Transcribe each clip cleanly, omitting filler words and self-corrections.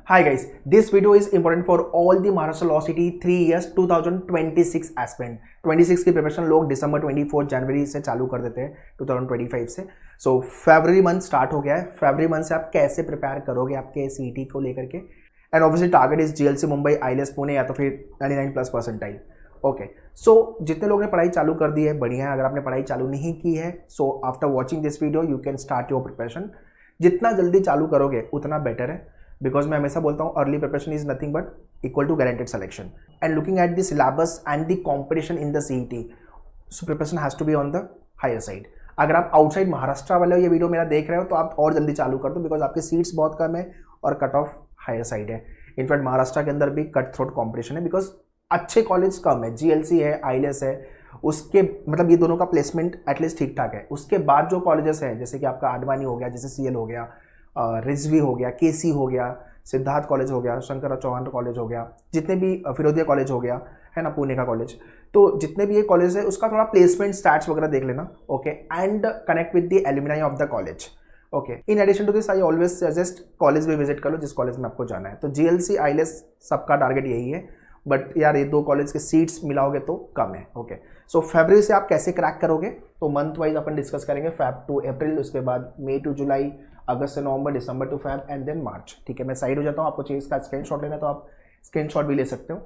Hi guys, this video is important for all the Maharashtra Law City 3 years 2026 aspirant. 26 की preparation लोग दिसंबर 24 जनवरी से चालू कर देते हैं 2025 से. सो फरवरी मंथ स्टार्ट हो गया है. फरवरी मंथ से आप कैसे प्रिपेयर करोगे आपके सीईटी को लेकर के. And obviously target is GLC Mumbai, ILS Pune या तो फिर 99+ परसेंटाइल. ओके, सो जितने लोगों ने पढ़ाई चालू कर दी है बढ़िया है. अगर आपने पढ़ाई चालू नहीं की है so after watching this video you can start your preparation. जितना जल्दी चालू करोगे उतना बेटर है, बिकॉज मैं हमेशा बोलता हूँ early preparation is nothing but equal to guaranteed selection. And looking at the syllabus and the competition in the CET, so preparation has to be on the higher side. अगर आप outside Maharashtra वाले हो, ये video मेरा देख रहे हो, तो आप और जल्दी चालू कर दो, बिकॉज आपकी सीट्स बहुत कम है और कट ऑफ हायर साइड है. इनफैक्ट महाराष्ट्र के अंदर भी कट थ्रोट कॉम्पिटिशन है, बिकॉज अच्छे कॉलेज कम है. जीएलसी है, आईएलएस है, उसके मतलब ये दोनों का प्लेसमेंट एटलीस्ट ठीक ठाक है. उसके बाद जो कॉलेजेस हैं जैसे कि आपका आडवाणी हो गया, जैसे सीएल हो गया, रिजवी हो गया, केसी हो गया, सिद्धार्थ कॉलेज हो गया, शंकर चौहान कॉलेज हो गया, जितने भी फिरोदिया कॉलेज हो गया है ना, पुणे का कॉलेज, तो जितने भी ये कॉलेज है उसका थोड़ा प्लेसमेंट स्टैट्स वगैरह देख लेना. Okay, and connect with the alumni of the college. Okay, in addition to this I always suggest college भी विजिट कर लो जिस कॉलेज में आपको जाना है. तो जीएलसी, आईएलएस सबका टारगेट यही है, बट यार ये दो कॉलेज के सीट्स मिलाओगे तो कम है. ओके, सो फरवरी से आप कैसे क्रैक करोगे तो मंथ वाइज अपन डिस्कस करेंगे. फेब टू अप्रैल, उसके बाद मई टू जुलाई, अगस्त से नवंबर, December to Feb and then March. ठीक है, मैं साइड हो जाता हूँ. आपको चाहिए इसका स्क्रीनशॉट लेना तो आप स्क्रीनशॉट भी ले सकते हो.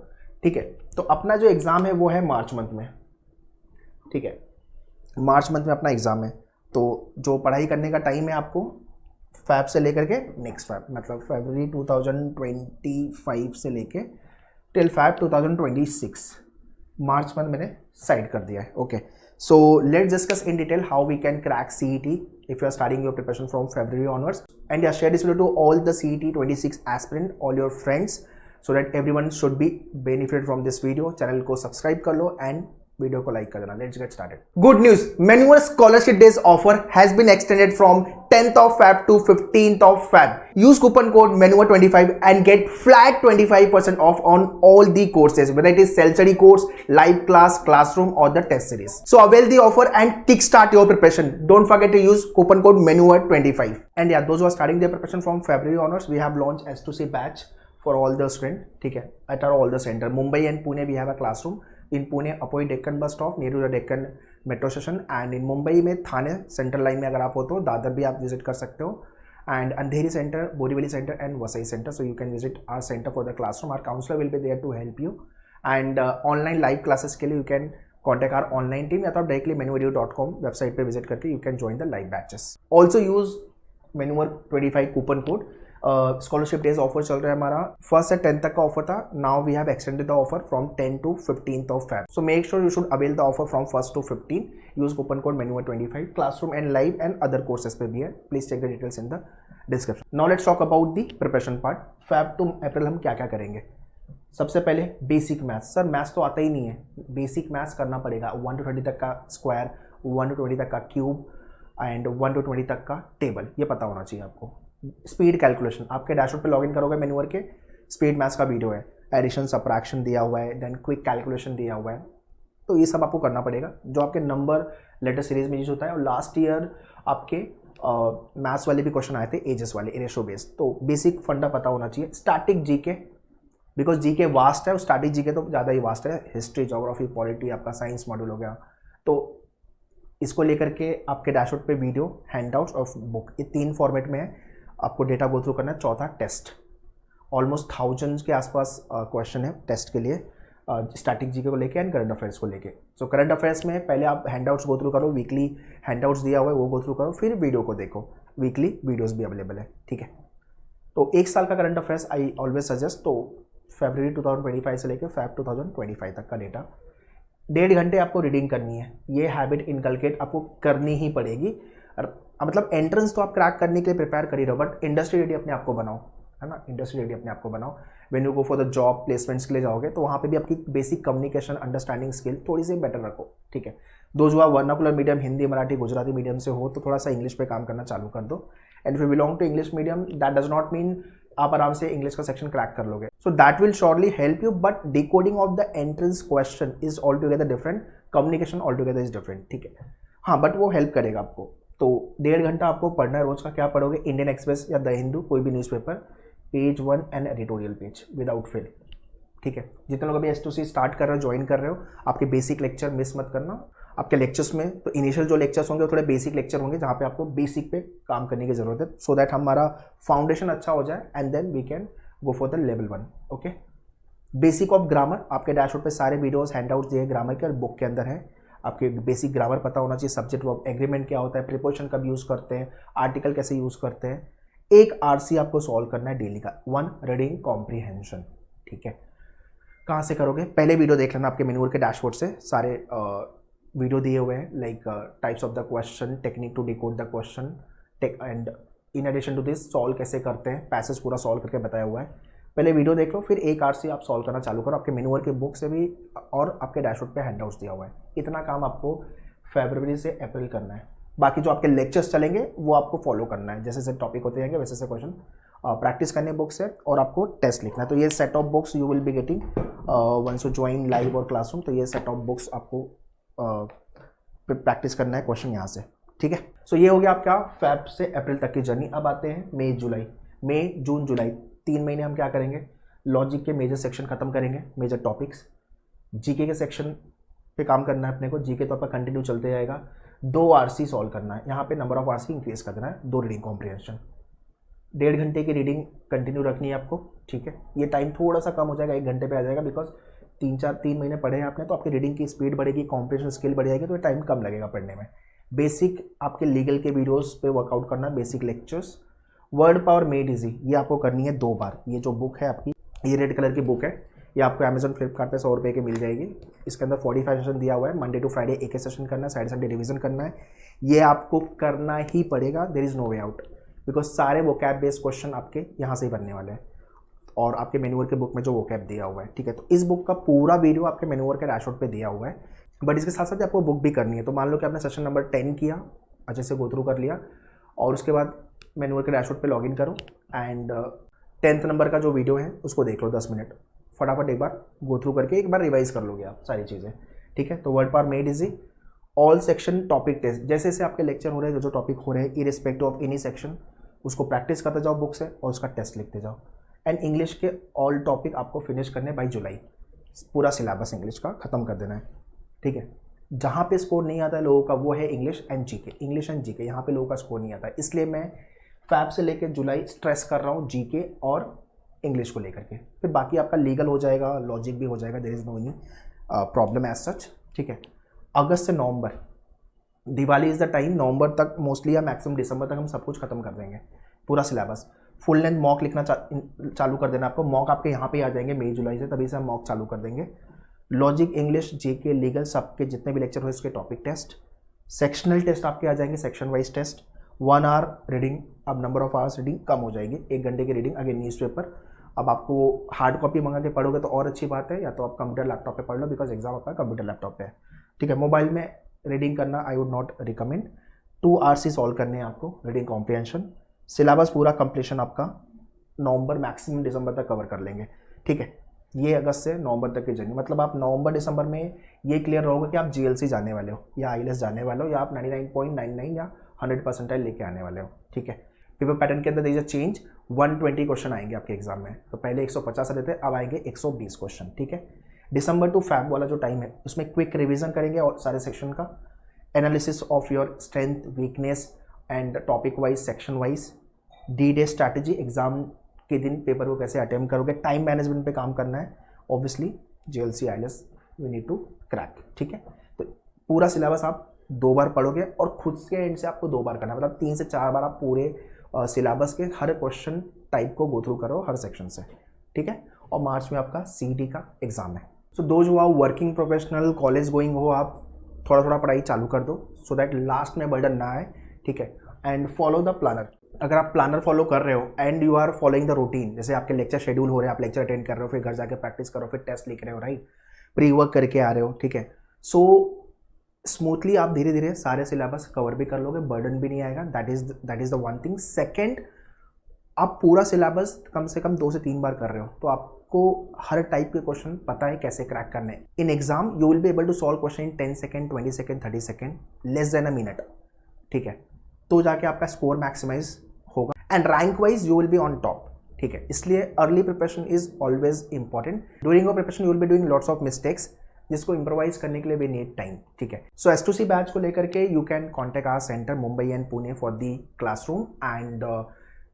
ठीक है, तो अपना जो एग्ज़ाम है वो है मार्च मंथ में. ठीक है, मार्च मंथ में अपना एग्ज़ाम है. तो जो पढ़ाई करने का टाइम है आपको फेब से लेकर के नेक्स्ट फेब, मतलब फरवरी 2025 से लेके टिल फेब 2026, मार्च मंथ मैंने साइड कर दिया है. Okay, so let's discuss in detail how we can crack CET if you are starting your preparation from February onwards. And yeah, share this video to all the CET 26 aspirant, all your friends, so that everyone should be benefited from this video. Channel को subscribe कर लो and video को like कर देना. Let's get started. Good news, Menuar scholarship days offer has been extended from 10th of Feb to 15th of Feb. Use coupon code MENUAR25 and get flat 25% off on all the courses, whether it is self-study course, live class, classroom or the test series. So avail the offer and kickstart your preparation. Don't forget to use coupon code MENUAR25. And yeah, those who are starting their preparation from February onwards, we have launched S2C batch for all the students. ठीक है, at all the center. Mumbai and Pune we have a classroom. In Pune, Apoy Deccan bus stop near to the Deccan metro station, and in Mumbai में थाने central line में अगर आप हो तो दादर भी आप विजिट कर सकते हो, and Andheri centre, Borivali centre and Vasai centre. So you can visit our centre for the classroom. Our counsellor will be there to help you. And online live classes के लिए you can contact our online team, या तो आप directly menuar.com website पे visit करके you can join the live batches. Also use MENUAR25 coupon code. Scholarship days offer चल रहा है हमारा. 1st से 10th तक का ऑफर था. Now we have extended the offer from 10 to 15th of Feb. So make sure you should avail the offer from 1st to 15. Use coupon code MENUAR25. Classroom and live and other courses पे भी है. Please check the details in the description. Now let's talk about the preparation part. Feb to April हम क्या क्या करेंगे. सबसे पहले basic maths. Sir maths तो आता ही नहीं है. बेसिक मैथ्स करना पड़ेगा. 1 to 20 तक का स्क्वायर, 1 to 20 तक का क्यूब एंड 1 to 20 तक का टेबल, ये पता होना चाहिए आपको. स्पीड कैलकुलेशन, आपके डैशबोर्ड पे लॉगिन करोगे मेन्यूअर के, स्पीड मैथ्स का वीडियो है. एडिशन, सबट्रैक्शन दिया हुआ है, देन क्विक कैलकुलेशन दिया हुआ है. तो ये सब आपको करना पड़ेगा जो आपके नंबर लेटर सीरीज में यूज होता है. और लास्ट ईयर आपके मैथ्स वाले भी क्वेश्चन आए थे, एजेस वाले, रेशो बेस्ड. तो बेसिक फंडा पता होना चाहिए. Static GK, because GK vast है और स्टैटिक जीके तो ज़्यादा ही वास्ट है. हिस्ट्री, ज्योग्राफी, पॉलिटी, आपका साइंस मॉड्यूल हो गया. तो इसको लेकर के आपके डैशबोर्ड पे वीडियो, हैंडआउट्स और बुक, ये 3 फॉर्मेट में है. आपको डेटा गो थ्रू करना है. चौथा टेस्ट, ऑलमोस्ट 1000 के आसपास क्वेश्चन है टेस्ट के लिए, स्टैटिक जीके को लेके एंड करंट अफेयर्स को लेके. सो करंट अफेयर्स में पहले आप हैंडआउट्स गो थ्रू करो, वीकली हैंडआउट्स दिया हुआ है वो गो थ्रू करो, फिर वीडियो को देखो. वीकली वीडियोस भी अवेलेबल है. ठीक है, तो 1 साल का करंट अफेयर्स आई ऑलवेज सजेस्ट. तो फरवरी 2025 से लेकर फेब 2025 तक का डेटा. 1.5 घंटे आपको रीडिंग करनी है. ये हैबिट इनकलकेट आपको करनी ही पड़ेगी. मतलब एंट्रेंस तो आप क्रैक करने के लिए प्रिपेयर कर ही रहो, बट इंडस्ट्री रेडी अपने आप को बनाओ, है ना. इंडस्ट्री रेडी अपने आप को बनाओ. When you go for the job placements के लिए जाओगे तो वहाँ पे भी आपकी बेसिक कम्युनिकेशन, अंडरस्टैंडिंग स्किल थोड़ी सी बेटर रखो. ठीक है, दो जो आप vernacular medium, Hindi, Marathi, Gujarati medium से हो तो थोड़ा सा इंग्लिश पे काम करना चालू कर दो. And if you belong to English medium, that does not mean आप आराम से इंग्लिश का सेक्शन क्रैक कर लोगे. So that will surely help you, but decoding of the entrance question is all together different, communication all together is different. ठीक है, हाँ, but वो हेल्प करेगा आपको. तो 1.5 घंटा आपको पढ़ना है रोज का. क्या पढ़ोगे, इंडियन एक्सप्रेस या द हिंदू, कोई भी newspaper, page 1 and editorial page without fail. ठीक है, जितने लोग अभी S2C स्टार्ट कर रहे हो, ज्वाइन कर रहे हो, आपके बेसिक लेक्चर मिस मत करना। आपके लेक्चर्स में तो इनिशियल जो लेक्चर्स होंगे वो थोड़े बेसिक लेक्चर होंगे जहाँ पे आपको बेसिक पे काम करने की जरूरत है, सो दैट हमारा फाउंडेशन अच्छा हो जाए and then we can go for the level 1। Okay, basic of grammar आपके डैशबोर्ड पे सारे वीडियोस हैंडआउट्स दिए ग्रामर के और बुक के अंदर है। आपके बेसिक ग्रामर पता होना चाहिए, सब्जेक्ट वर्ब एग्रीमेंट क्या होता है, प्रीपोजिशन कब यूज़ करते हैं, आर्टिकल कैसे यूज़ करते हैं। एक RC आपको सॉल्व करना है डेली का, 1 रीडिंग कॉम्प्रीहेंशन। ठीक है, कहाँ से करोगे, पहले वीडियो देख लेना आपके मेन्यूअर के डैशबोर्ड से, सारे वीडियो दिए हुए हैं, like types of the question, technique to decode the question and in addition to this solve कैसे करते हैं, पैसेज पूरा सॉल्व करके बताया हुआ है। पहले वीडियो देख लो, फिर एक RC आप सॉल्व करना चालू करो आपके मेन्यूअर के बुक से भी, और आपके डैशबोर्ड पे हैंडआउट्स दिया हुआ है। इतना काम आपको फरवरी से अप्रैल करना है। बाकी जो आपके लेक्चर्स चलेंगे वो आपको फॉलो करना है, जैसे जैसे टॉपिक होते जाएंगे वैसे से क्वेश्चन प्रैक्टिस करने बुक से, और आपको टेस्ट लिखना है। तो ये set of books you will be getting once you join live और क्लासरूम। तो ये सेट ऑफ बुक्स आपको प्रैक्टिस करना है क्वेश्चन यहाँ से। ठीक है, सो ये हो गया आपका फेब से अप्रैल तक की जर्नी। अब आते हैं मई जुलाई, मई जून जुलाई 3 महीने हम क्या करेंगे, लॉजिक के मेजर सेक्शन खत्म करेंगे, मेजर टॉपिक्स। जीके के सेक्शन पे काम करना है अपने को, जीके तो आपका कंटिन्यू चलते जाएगा। 2 RC सॉल्व करना है, यहाँ पे नंबर ऑफ RC इंक्रीज कर देना है, 2 रीडिंग कॉम्प्रिहेंशन, 1.5 घंटे की रीडिंग कंटिन्यू रखनी है आपको। ठीक है, ये टाइम थोड़ा सा कम हो जाएगा, 1 घंटे पे आ जाएगा, बिकॉज 3 महीने पढ़े हैं आपने, तो आपकी रीडिंग की स्पीड बढ़ेगी, कॉम्प्रिहेंशन स्किल बढ़ जाएगी, तो टाइम कम लगेगा पढ़ने में। बेसिक आपके लीगल के वीडियोस पे वर्कआउट करना है, basic lectures. Word power made easy, ये आपको करनी है 2 बार। ये जो बुक है आपकी, ये रेड कलर की बुक है, ये आपको अमेजन फ्लिपकार्ट पे 100 रुपये की मिल जाएगी। इसके अंदर 45 सेशन दिया हुआ है, मंडे टू फ्राइडे एक सेशन करना है, सैटरडे संडे रिवीजन करना है। ये आपको करना ही पड़ेगा, there is no way out, because सारे वोकैब बेस्ड क्वेश्चन आपके यहाँ से ही बनने वाले हैं, और आपके मेन्यूअर के बुक में जो वोकैब दिया हुआ है। ठीक है, तो इस बुक का पूरा वीडियो आपके मेन्यूअर के डैशबोर्ड पे दिया हुआ है, बट इसके साथ साथ आपको बुक भी करनी है। तो मान लो कि आपने सेशन नंबर 10 किया, अच्छे से गो थ्रू कर लिया, और उसके बाद मेन्यूअर के डैशबोर्ड पे लॉगिन करो एंड 10th नंबर का जो वीडियो है उसको देख लो 10 मिनट, फटाफट एक बार गो थ्रू करके एक बार रिवाइज कर लोगे आप सारी चीज़ें। ठीक है, तो word power made easy, all section topic test, जैसे जैसे आपके लेक्चर हो रहे हैं, जो टॉपिक हो रहे हैं, इरिस्पेक्टिव ऑफ एनी सेक्शन, उसको प्रैक्टिस करते जाओ बुक से और उसका टेस्ट लिखते जाओ। एंड इंग्लिश के ऑल टॉपिक आपको फिनिश करने बाई जुलाई, पूरा सिलेबस इंग्लिश का ख़त्म कर देना है। ठीक है, जहाँ पे स्कोर नहीं आता है लोगों का वो है English and GK, English and GK, यहाँ पे लोगों का स्कोर नहीं आता है, इसलिए मैं फैब से लेकर जुलाई स्ट्रेस कर रहा हूँ जीके और इंग्लिश को लेकर के। फिर बाकी आपका लीगल हो जाएगा, लॉजिक भी हो जाएगा, there is no any problem as such. ठीक है, अगस्त से नवंबर, दिवाली इज़ द टाइम, नवंबर तक मोस्टली या मैक्सिमम दिसंबर तक हम सब कुछ खत्म कर देंगे, पूरा सिलेबस। फुल लेंथ मॉक लिखना चालू कर देना आपको, मॉक आपके यहाँ पे आ जाएंगे मई जुलाई से, तभी से हम मॉक चालू कर देंगे। लॉजिक, इंग्लिश, जीके, लीगल, सबके जितने भी लेक्चर हुए उसके टॉपिक टेस्ट, सेक्शनल टेस्ट आपके आ जाएंगे, section wise test, 1 hour reading, अब नंबर ऑफ आवर्स रीडिंग कम हो जाएगी, 1 घंटे की रीडिंग। अगेन न्यूज़पेपर, अब आपको हार्ड कॉपी मंगा के पढ़ोगे तो और अच्छी बात है, या तो आप कंप्यूटर लैपटॉप पे पढ़ लो, बिकॉज एग्जाम आपका कंप्यूटर लैपटॉप पे है। ठीक है, मोबाइल में रीडिंग करना I would not recommend. 2 RC solve करने हैं आपको, रीडिंग कॉम्प्रिहेंशन। सिलेबस पूरा कंप्लीशन आपका नवंबर मैक्सिमम दिसंबर तक कवर कर लेंगे। ठीक है, ये अगस्त से नवंबर तक की जर्नी, मतलब आप नवंबर दिसंबर में ये क्लियर रहोगे कि आप GLC जाने वाले हो या IELTS जाने वाले हो, या आप 99.99 या 100% लेके आने वाले हो। ठीक है, पेपर पैटर्न के अंदर there is a change, 120 question आएंगे आपके एग्जाम में, तो पहले 150 रहते थे, अब आएंगे 120 क्वेश्चन। ठीक है, दिसंबर टू फैब वाला जो टाइम है उसमें क्विक रिवीजन करेंगे और सारे सेक्शन का, analysis of your strength, weakness and topic wise, section wise, D-Day strategy, exam के दिन पेपर को कैसे अटेम्प्ट करोगे, टाइम मैनेजमेंट पे काम करना है, obviously GLC IELTS we need to crack. ठीक है, तो पूरा सिलेबस आप 2 बार पढ़ोगे और खुद के एंड से आपको 2 बार करना है, मतलब 3 से 4 बार आप पूरे सिलेबस के हर क्वेश्चन टाइप को गो थ्रू करो हर सेक्शन से। ठीक है, और मार्च में आपका CET का एग्जाम है। सो दो जो आप वर्किंग प्रोफेशनल, कॉलेज गोइंग हो, आप थोड़ा थोड़ा पढ़ाई चालू कर दो, सो दैट लास्ट में बर्डन ना आए। ठीक है, एंड फॉलो द प्लानर। अगर आप प्लानर फॉलो कर रहे हो and you are following the routine, जैसे आपके लेक्चर शेड्यूल हो रहे हैं, आप लेक्चर अटेंड कर रहे हो, फिर घर जाके प्रैक्टिस करो, फिर टेस्ट लिख रहे हो, राइट, प्री वर्क करके आ रहे हो। ठीक है, सो स्मूथली आप धीरे धीरे सारे सिलेबस कवर भी कर लोगे, बर्डन भी नहीं आएगा, that is the one thing. Second, आप पूरा सिलेबस कम से कम 2 से 3 बार कर रहे हो, तो आपको हर टाइप के क्वेश्चन पता है कैसे क्रैक करने हैं। In exam you will be able to solve question in 10 second, 20 second, 30 second, less than a minute. ठीक है, तो जाके आपका स्कोर मैक्सिमाइज होगा and rank wise you will be on top. ठीक है, इसलिए early preparation is always important. During your preparation you will be doing lots of mistakes, जिसको इम्प्रोवाइज करने के लिए वी नीड टाइम. ठीक है, सो S2C बैच को लेकर के you can contact our centre Mumbai and Pune for the classroom and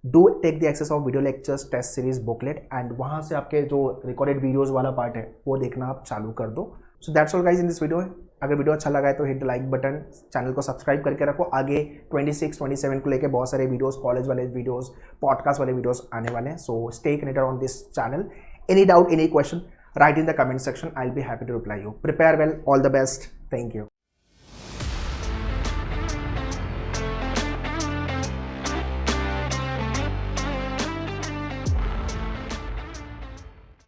do take the access of video lectures, test series, booklet and वहाँ से आपके जो रिकॉर्डेड वीडियोज़ वाला पार्ट है वो देखना आप चालू कर दो. So that's all guys in this video. अगर वीडियो अच्छा लगा है तो hit the like button, channel को सब्सक्राइब करके रखो. आगे 26, 27 को लेके बहुत सारे वीडियोस, कॉलेज वाले वीडियोस, पॉडकास्ट वाले वीडियोस आने वाले हैं. So stay connected on this channel. Any doubt, any question, write in the comment section. I'll be happy to reply you. Prepare well. All the best. Thank you.